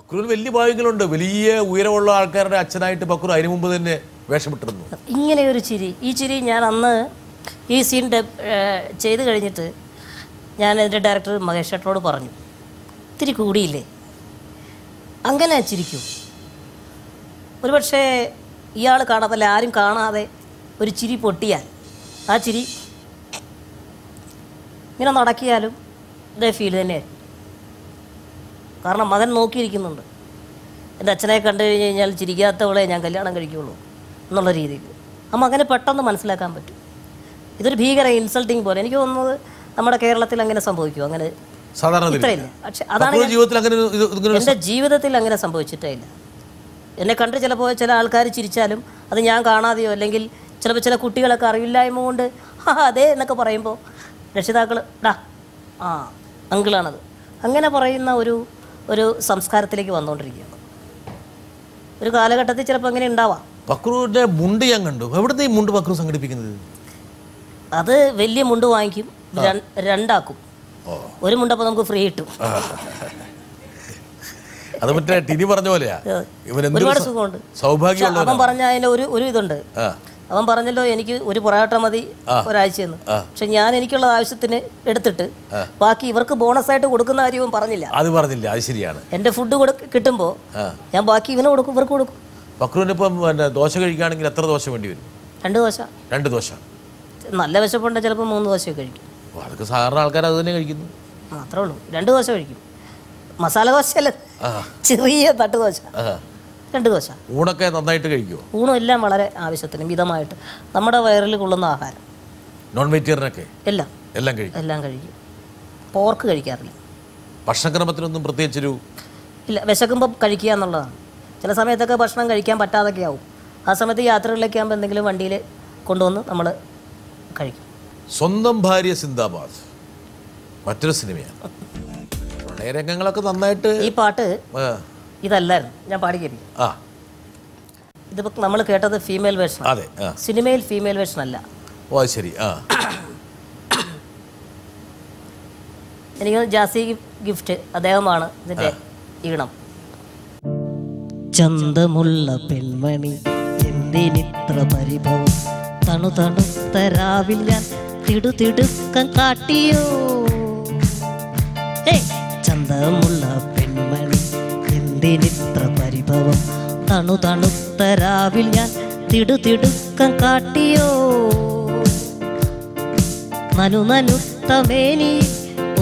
ബക്രൂന് വലിയ ഭാഗ്യങ്ങളുണ്ട്. വലിയ ഉയരമുള്ള ആൾക്കാരുടെ അച്ഛനായിട്ട് ബക്രു അതിനു മുമ്പ് തന്നെ വേഷമിട്ടിരുന്നു. ഇങ്ങനെ ഒരു ചിരി, ഈ ചിരി ഞാൻ അന്ന് ഈ സീൻ ചെയ്ത് കഴിഞ്ഞിട്ട് ഞാൻ എൻ്റെ ഡയറക്ടർ മഹേഷ് ചേട്ടനോട് പറഞ്ഞു, ഇത്തിരി കൂടിയില്ലേ, അങ്ങനെ ചിരിക്കൂ. ഒരുപക്ഷെ ഇയാൾ കാണാത്തല്ല, ആരും കാണാതെ ഒരു ചിരി പൊട്ടിയാൽ ആ ചിരി ഇങ്ങനെ നടക്കിയാലും ഇതേ ഫീൽ തന്നെയായിരുന്നു. കാരണം മകൻ നോക്കിയിരിക്കുന്നുണ്ട്, എൻ്റെ അച്ഛനെ കണ്ടു കഴിഞ്ഞ് കഴിഞ്ഞാൽ ചിരിക്കാത്തവളെ ഞാൻ കല്യാണം കഴിക്കുകയുള്ളൂ എന്നുള്ള രീതിയിൽ ആ മകന് പെട്ടെന്ന് മനസ്സിലാക്കാൻ പറ്റും. ഇതൊരു ഭീകര ഇൻസൾട്ടിങ് പോലെ എനിക്ക് തോന്നുന്നത് നമ്മുടെ കേരളത്തിൽ അങ്ങനെ സംഭവിക്കും. അങ്ങനെ ഇത്രയില്ല. പക്ഷെ അതാണ് എൻ്റെ ജീവിതത്തിൽ അങ്ങനെ സംഭവിച്ചിട്ടേ ഇല്ല. എന്നെ കണ്ട് ചിലപ്പോൾ ചില ആൾക്കാർ ചിരിച്ചാലും അത് ഞാൻ കാണാതെയോ അല്ലെങ്കിൽ ചിലപ്പോൾ ചില കുട്ടികളൊക്കെ അറിവില്ലായ്മ കൊണ്ട് അതെ എന്നൊക്കെ പറയുമ്പോൾ രക്ഷിതാക്കൾ അങ്കിളാണത് അങ്ങനെ പറയുന്ന ഒരു സംസ്കാരത്തിലേക്ക് വന്നുകൊണ്ടിരിക്കുകയാണ്. ഒരു കാലഘട്ടത്തിൽ ചിലപ്പോൾ അങ്ങനെ ഉണ്ടാവാം. ബക്രുവിൻ്റെ മുണ്ട് ഞാൻ കണ്ടു. എവിടുത്തെ ഈ മുണ്ട് ബക്രു സംഘടിപ്പിക്കുന്നത്? അത് വലിയ മുണ്ട് വാങ്ങിക്കും, രണ്ടാക്കും. ഒരു മുണ്ടപ്പോൾ നമുക്ക് ഫ്രീ കിട്ടും. അത് മറ്റേ ടിനി പറഞ്ഞ പോലെയാ. ഒരുപാട് സുഖമുണ്ട്. അവൻ പറഞ്ഞ അതിൻ്റെ ഒരു ഇതുണ്ട്. അവൻ പറഞ്ഞല്ലോ എനിക്ക് ഒരു പൊറാട്ട മതി ഒരാഴ്ചയെന്ന്. പക്ഷെ ഞാൻ എനിക്കുള്ള ആവശ്യത്തിന് എടുത്തിട്ട് ബാക്കി ഇവർക്ക് ബോണസായിട്ട് കൊടുക്കുന്ന കാര്യവും പറഞ്ഞില്ല. അത് പറഞ്ഞില്ല. അത് ശരിയാണ്. എൻ്റെ ഫുഡ് കിട്ടുമ്പോൾ ഞാൻ ബാക്കി ഇവന് കൊടുക്കും, ഇവർക്ക് കൊടുക്കും. ബക്രുവിന് ഇപ്പം ദോശ കഴിക്കുകയാണെങ്കിൽ എത്ര ദോശ വേണ്ടി വരും? 2 ദോശ. 2 ദോശ. നല്ല വിശപ്പുണ്ട് ചിലപ്പോൾ 3 ദോശയൊക്കെ കഴിക്കും. അതൊക്കെ സാധാരണ ആൾക്കാർ അത് തന്നെ കഴിക്കുന്നു. മാത്രമേ ഉള്ളൂ. 2 ദോശ കഴിക്കും. മസാല ദോശയല്ല, ചെറിയ തട്ട് ദോശ. 2 ദോശ. ഊണൊക്കെ നന്നായിട്ട് കഴിക്കുമോ? ഊണും എല്ലാം വളരെ ആവശ്യത്തിന് മിതമായിട്ട് നമ്മുടെ വയറിൽ കൊള്ളുന്ന ആഹാരം. നോൺ വെജിറ്റേറിയനൊക്കെ എല്ലാം കഴിക്കും. പോർക്ക് കഴിക്കാറില്ല. ഭക്ഷണക്രമത്തിനൊന്നും പ്രത്യേകിച്ചൊരു ഇല്ല. വിശക്കുമ്പോൾ കഴിക്കുക എന്നുള്ളതാണ്. ചില സമയത്തൊക്കെ ഭക്ഷണം കഴിക്കാൻ പറ്റാതൊക്കെ ആവും. ആ സമയത്ത് യാത്രകളിലൊക്കെ ആകുമ്പോൾ എന്തെങ്കിലും വണ്ടിയിൽ കൊണ്ടുവന്ന് നമ്മൾ കഴിക്കും. സ്വന്തം ഭാര്യ സിന്ദാബാദ് മറ്റൊരു സിനിമയാണ്. പ്രണയരംഗങ്ങളൊക്കെ നന്നായിട്ട്. ഈ പാട്ട് ഇതല്ലായിരുന്നു, ഞാൻ പാടി കേൾപ്പിക്കും. ഇതിപ്പോൾ നമ്മൾ കേട്ടത് ഫീമെയിൽ വേർഷൻ. അതെ. സിനിമയിൽ ഫീമെയിൽ വേർഷൻ അല്ല. ഓ ശരി. എനിക്ക് ജാസി ഗിഫ്റ്റ് അദ്ദേഹമാണ് ഇതിൻ്റെ ഈണം. ചന്തമുള്ള പെൺമണി എന്തിനിത്ര പരിഭവം, തണുതണുത്ത രാവിൽ ഞാൻ തിടുതിടുക്കം കാട്ടിയോ. ചന്തമുള്ള പെൺമണി എന്തിനിത്ര പരിഭവം, തണുതണുത്ത രാവിൽ ഞാൻ തിടുതിടുക്കം കാട്ടിയോ. നനുനനുത്ത മേനി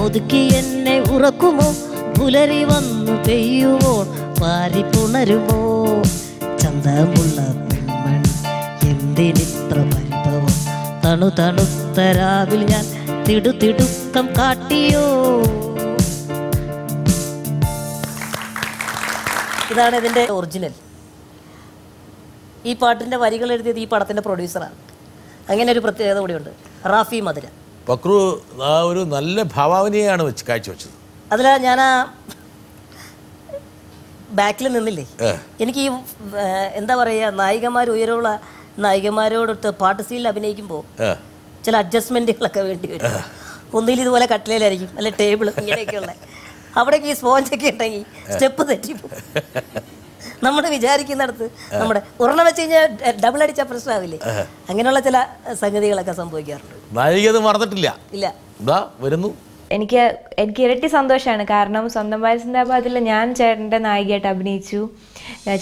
ഒതുക്കി എന്നെ ഉറക്കുമോ, പുലരി വന്നു പെയ്യുമോ, പാരിപ്പുണരുമോ. ചന്തമുള്ള പെൺമണി എന്തിനിത്ര പരിഭവം, തണുതണുത്ത രാവിൽ ഞാൻ തിടുതിടുക്കം കാട്ടിയോ. ഇതാണ് ഇതിൻ്റെ ഒറിജിനൽ. ഈ പാട്ടിൻ്റെ വരികൾ എഴുതിയത് ഈ പടത്തിൻ്റെ പ്രൊഡ്യൂസറാണ്. അങ്ങനെ ഒരു പ്രത്യേകത കൂടിയുണ്ട്. റാഫി മധുര. ബക്രു ആ ഒരു നല്ല ഭാവനയാണ് കാഴ്ചവെച്ചത്. അതിൽ ഞാൻ ആ ബാക്കിൽ നിന്നില്ലേ, എനിക്ക് ഈ എന്താ പറയുക, നായികമാർ ഉയരമുള്ള നായികമാരോടൊത്ത് പാട്ട് സീനിൽ അഭിനയിക്കുമ്പോൾ ചില അഡ്ജസ്റ്റ്മെൻറ്റുകളൊക്കെ വേണ്ടി വരും. ഒന്നിൽ ഇതുപോലെ കട്ടിലേലായിരിക്കും, അല്ലെ ടേബിൾ ഇങ്ങനെയൊക്കെയുള്ള. അവിടേക്ക് ഈ സ്പോഞ്ചൊക്കെ ഉണ്ടെങ്കിൽ സ്റ്റെപ്പ് തെറ്റിപ്പോ. നമ്മൾ വിചാരിക്കുന്നിടത്ത് നമ്മുടെ ഒരെണ്ണം വെച്ച് കഴിഞ്ഞാൽ ഡബിൾ അടിച്ചാൽ പ്രശ്നമാവില്ലേ. അങ്ങനെയുള്ള ചില സംഗതികളൊക്കെ സംഭവിക്കാറുണ്ട്. നായിക മറന്നിട്ടില്ല. ഇല്ല. വരുന്നു. എനിക്ക് ഇരട്ടി സന്തോഷമാണ്. കാരണം സ്വന്തം ഭാര്യ സിന്ദാബാദിൽ ഞാൻ ചേട്ടൻ്റെ നായികയായിട്ട് അഭിനയിച്ചു.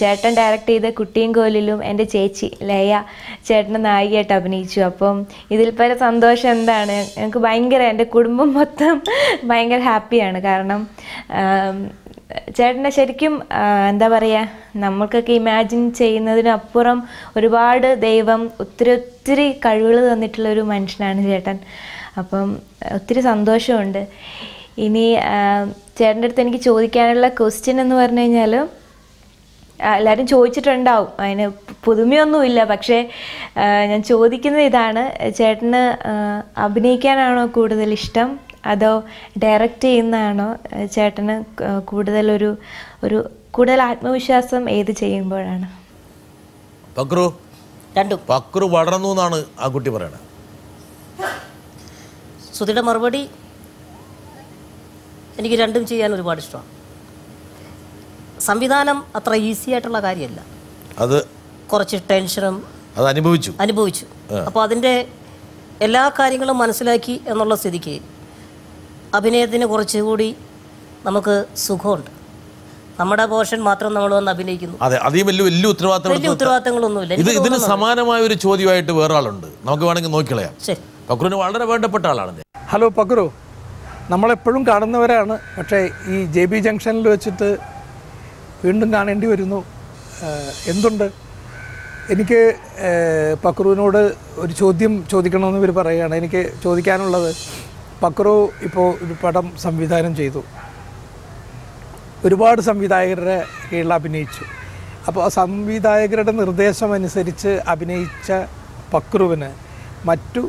ചേട്ടൻ ഡയറക്റ്റ് ചെയ്ത കുട്ടിയും കോലിലും എൻ്റെ ചേച്ചി ലയ ചേട്ടൻ്റെ നായികയായിട്ട് അഭിനയിച്ചു. അപ്പം ഇതിൽ പല സന്തോഷം എന്താണ്, എനിക്ക് ഭയങ്കര, എൻ്റെ കുടുംബം മൊത്തം ഭയങ്കര ഹാപ്പിയാണ്. കാരണം ചേട്ടനെ ശരിക്കും എന്താ പറയുക, നമ്മൾക്കൊക്കെ ഇമാജിൻ ചെയ്യുന്നതിനപ്പുറം ഒരുപാട് ദൈവം ഒത്തിരി കഴിവുകൾ തന്നിട്ടുള്ളൊരു മനുഷ്യനാണ് ചേട്ടൻ. അപ്പം ഒത്തിരി സന്തോഷമുണ്ട്. ഇനി ചേട്ടൻ്റെ അടുത്ത് എനിക്ക് ചോദിക്കാനുള്ള ക്വസ്റ്റ്യൻ എന്ന് പറഞ്ഞു കഴിഞ്ഞാൽ, എല്ലാവരും ചോദിച്ചിട്ടുണ്ടാവും, അതിന് പുതുമയൊന്നുമില്ല. പക്ഷേ ഞാൻ ചോദിക്കുന്നത് ഇതാണ്, ചേട്ടന് അഭിനയിക്കാനാണോ കൂടുതൽ ഇഷ്ടം അതോ ഡയറക്റ്റ് ചെയ്യുന്നതാണോ ചേട്ടന് കൂടുതൽ കൂടുതൽ ആത്മവിശ്വാസം ഏത് ചെയ്യുമ്പോഴാണ്? ബക്രു വളർന്നു എന്നാണ് ആ കുട്ടി പറയണത്. ശ്രുതിയുടെ മറുപടി, എനിക്ക് രണ്ടും ചെയ്യാൻ ഒരുപാട് ഇഷ്ടമാണ്. സംവിധാനം അത്ര ഈസി ആയിട്ടുള്ള കാര്യമല്ല. അത് കുറച്ച് ടെൻഷനും അത് അനുഭവിച്ചു. അപ്പോൾ അതിൻ്റെ എല്ലാ കാര്യങ്ങളും മനസ്സിലാക്കി എന്നുള്ള സ്ഥിതിക്ക് അഭിനയത്തിന് കുറച്ചുകൂടി നമുക്ക് സുഖമുണ്ട്. നമ്മുടെ പോർഷൻ മാത്രം നമ്മൾ വന്ന് അഭിനയിക്കുന്നു. അതെ, അതീ വലിയ ഉത്തരവാദിത്തങ്ങളൊന്നുമില്ല. ഇതിന് സമാനമായ ഒരു ചോദ്യമായിട്ട് വേറെ ആളുണ്ട്, നമുക്ക് വേണമെങ്കിൽ നോക്കിക്കളയാം. ശരി, പക്രുവിന് വളരെ വേണ്ടപ്പെട്ട ആളാണ്. ഹലോ പക്രു, നമ്മളെപ്പോഴും കാണുന്നവരാണ്, പക്ഷേ ഈ JB ജംഗ്ഷനിൽ വെച്ചിട്ട് വീണ്ടും കാണേണ്ടി വരുന്നു. എന്തുണ്ട്? എനിക്ക് പക്രുവിനോട് ഒരു ചോദ്യം ചോദിക്കണമെന്ന് ഇവർ പറയുകയാണ്. എനിക്ക് ചോദിക്കാനുള്ളത്, പക്രു ഇപ്പോൾ ഒരു പടം സംവിധാനം ചെയ്തു, ഒരുപാട് സംവിധായകരുടെ കീഴിൽ അഭിനയിച്ചു. അപ്പോൾ ആ സംവിധായകരുടെ നിർദ്ദേശമനുസരിച്ച് അഭിനയിച്ച പക്രുവിന് മറ്റു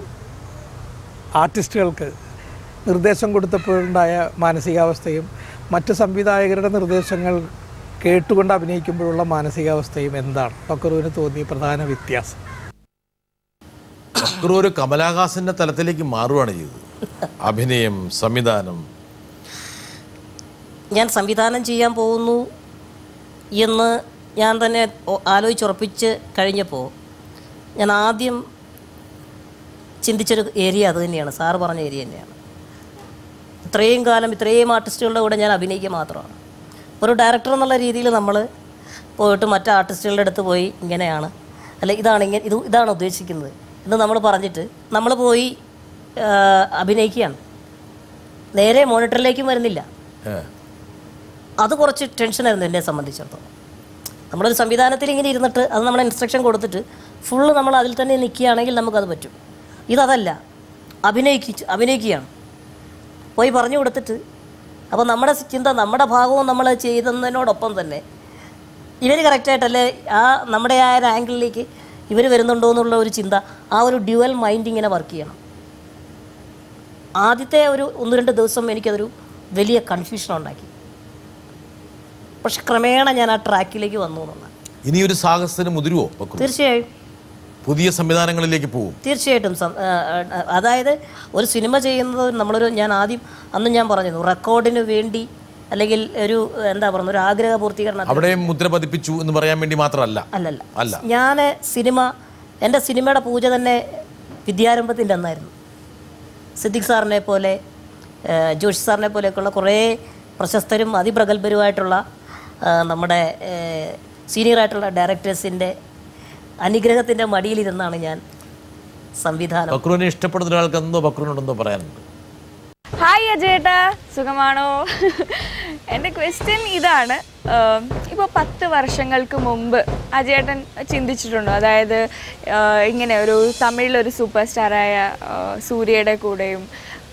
ആർട്ടിസ്റ്റുകൾക്ക് നിർദ്ദേശം കൊടുത്തപ്പോഴുണ്ടായ മാനസികാവസ്ഥയും മറ്റ് സംവിധായകരുടെ നിർദ്ദേശങ്ങൾ കേട്ടുകൊണ്ട് അഭിനയിക്കുമ്പോഴുള്ള മാനസികാവസ്ഥയും എന്താണ് പക്രുവിന് തോന്നിയ പ്രധാന വ്യത്യാസം? പക്രു ഒരു കമലഹാസന്റെ തലത്തിലേക്ക് മാറുകയാണ് ചെയ്തത്. അഭിനയം, സംവിധാനം. ഞാൻ സംവിധാനം ചെയ്യാൻ പോകുന്നു എന്ന് ഞാൻ തന്നെ ആലോചിച്ചുറപ്പിച്ച് കഴിഞ്ഞപ്പോൾ ഞാൻ ആദ്യം ചിന്തിച്ചൊരു ഏരിയ അത് തന്നെയാണ്, സാറ് പറഞ്ഞ ഏരിയ തന്നെയാണ്. ഇത്രയും കാലം ഇത്രയും ആർട്ടിസ്റ്റുകളുടെ കൂടെ ഞാൻ അഭിനയിക്കുക മാത്രമാണ്. ഒരു ഡയറക്ടർ എന്നുള്ള രീതിയിൽ നമ്മൾ പോയിട്ട് മറ്റ് ആർട്ടിസ്റ്റുകളുടെ അടുത്ത് പോയി ഇങ്ങനെയാണ്, അല്ല ഇതാണ് ഉദ്ദേശിക്കുന്നത് എന്ന് നമ്മൾ പറഞ്ഞിട്ട് നമ്മൾ പോയി അഭിനയിക്കുകയാണ്. നേരെ മോണിറ്ററിലേക്കും വരുന്നില്ല. അത് കുറച്ച് ടെൻഷനായിരുന്നു എന്നെ സംബന്ധിച്ചിടത്തോളം. നമ്മളൊരു സംവിധാനത്തിൽ ഇങ്ങനെ ഇരുന്നിട്ട് അത് നമ്മളെ ഇൻസ്ട്രക്ഷൻ കൊടുത്തിട്ട് ഫുള്ള് നമ്മൾ അതിൽ തന്നെ നിൽക്കുകയാണെങ്കിൽ നമുക്കത് പറ്റും. ഇതല്ല, അഭിനയിക്കുകയാണ്, പോയി പറഞ്ഞു കൊടുത്തിട്ട്. അപ്പോൾ നമ്മുടെ ചിന്ത, നമ്മുടെ ഭാഗവും നമ്മൾ ചെയ്തതിനോടൊപ്പം തന്നെ ഇവർ കറക്റ്റായിട്ടല്ലേ നമ്മുടെ ആ ഒരു ആംഗിളിലേക്ക് ഇവർ വരുന്നുണ്ടോ എന്നുള്ള ഒരു ചിന്ത, ആ ഒരു ഡ്യുവൽ മൈൻഡ് ഇങ്ങനെ വർക്ക് ചെയ്യണം. ആദ്യത്തെ ഒരു 1-2 ദിവസം എനിക്കതൊരു വലിയ കൺഫ്യൂഷൻ ഉണ്ടാക്കി. പക്ഷെ ക്രമേണ ഞാൻ ആ ട്രാക്കിലേക്ക് വന്നു എന്നുള്ളതാണ്. ഇനി ഒരു സാഹസത്തിന് മുതിരുവോ? തീർച്ചയായും പുതിയ സംവിധാനങ്ങളിലേക്ക് പോകും. തീർച്ചയായിട്ടും. അതായത് ഒരു സിനിമ ചെയ്യുന്നത് ഞാൻ അന്ന് ഞാൻ പറഞ്ഞിരുന്നു, റെക്കോർഡിന് വേണ്ടി അല്ലെങ്കിൽ ഒരു എന്താ പറയുക, ഒരു ആഗ്രഹ പൂർത്തീകരണം. അവിടെയും മുദ്ര പതിപ്പിച്ചു എന്ന് പറയാൻ വേണ്ടി മാത്രമല്ല. അല്ല, ഞാൻ എൻ്റെ സിനിമയുടെ പൂജ തന്നെ വിദ്യാരംഭത്തിൻ്റെ അന്നായിരുന്നു. സിദ്ദിഖ് സാറിനെ പോലെ, ജോഷി സാറിനെ പോലെയൊക്കെയുള്ള കുറേ പ്രശസ്തരും അതിപ്രഗത്ഭരുമായിട്ടുള്ള നമ്മുടെ സീനിയറായിട്ടുള്ള ഡയറക്ടേഴ്സിൻ്റെ അനുഗ്രഹത്തിൻ്റെ മടിയിലിരുന്നാണ് ഞാൻ സംവിധാനം. പക്രുവിനെ ഇഷ്ടപ്പെടുന്ന ഒരാൾക്ക് എന്തോ പക്രുവിനോടെന്തോ പറയാനുണ്ട്. ഹായ് അജയേട്ടാ, സുഖമാണോ? എൻ്റെ ക്വസ്റ്റ്യൻ ഇതാണ്, ഇപ്പോൾ 10 വർഷങ്ങൾക്ക് മുമ്പ് അജയേട്ടൻ ചിന്തിച്ചിട്ടുണ്ടോ, അതായത് ഇങ്ങനെ ഒരു തമിഴിലൊരു സൂപ്പർ സ്റ്റാറായ സൂര്യയുടെ കൂടെയും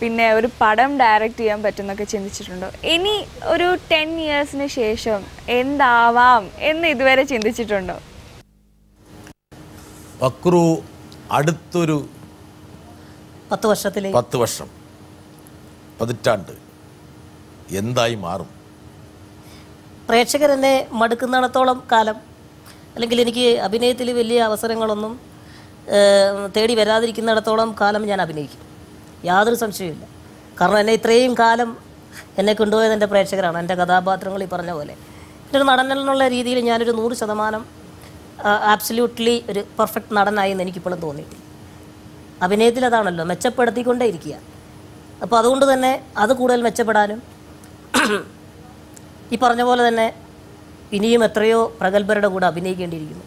പിന്നെ ഒരു പടം ഡയറക്റ്റ് ചെയ്യാൻ പറ്റുമെന്നൊക്കെ ചിന്തിച്ചിട്ടുണ്ടോ? ഇനി ഒരു 10 ഇയേഴ്സിന് ശേഷം എന്താവാം എന്ന് ഇതുവരെ ചിന്തിച്ചിട്ടുണ്ടോ? പക്രു അടുത്തൊരു 10 വർഷം, പതിറ്റാണ്ട് എന്തായി മാറും? പ്രേക്ഷകരെന്നെ മടുക്കുന്നിടത്തോളം കാലം, അല്ലെങ്കിൽ എനിക്ക് അഭിനയത്തിൽ വലിയ അവസരങ്ങളൊന്നും തേടി വരാതിരിക്കുന്നിടത്തോളം കാലം ഞാൻ അഭിനയിക്കും, യാതൊരു സംശയവുമില്ല. കാരണം എന്നെ ഇത്രയും കാലം എന്നെ കൊണ്ടുപോയത് എൻ്റെ പ്രേക്ഷകരാണ്, എൻ്റെ കഥാപാത്രങ്ങൾ. ഈ പറഞ്ഞ പോലെ ഒരു നടനെന്നുള്ള രീതിയിൽ ഞാനൊരു 100% ആബ്സല്യൂട്ട്ലി ഒരു പെർഫെക്റ്റ് നടനായി എന്ന് എനിക്കിപ്പോഴും തോന്നിയിട്ടില്ല. അഭിനയത്തിൽ അതാണല്ലോ, മെച്ചപ്പെടുത്തിക്കൊണ്ടേ ഇരിക്കുക. അപ്പോൾ അതുകൊണ്ട് തന്നെ അത് കൂടുതൽ മെച്ചപ്പെടാനും ഈ പറഞ്ഞ പോലെ തന്നെ ഇനിയും എത്രയോ പ്രഗത്ഭരുടെ കൂടെ അഭിനയിക്കേണ്ടിയിരിക്കുന്നു.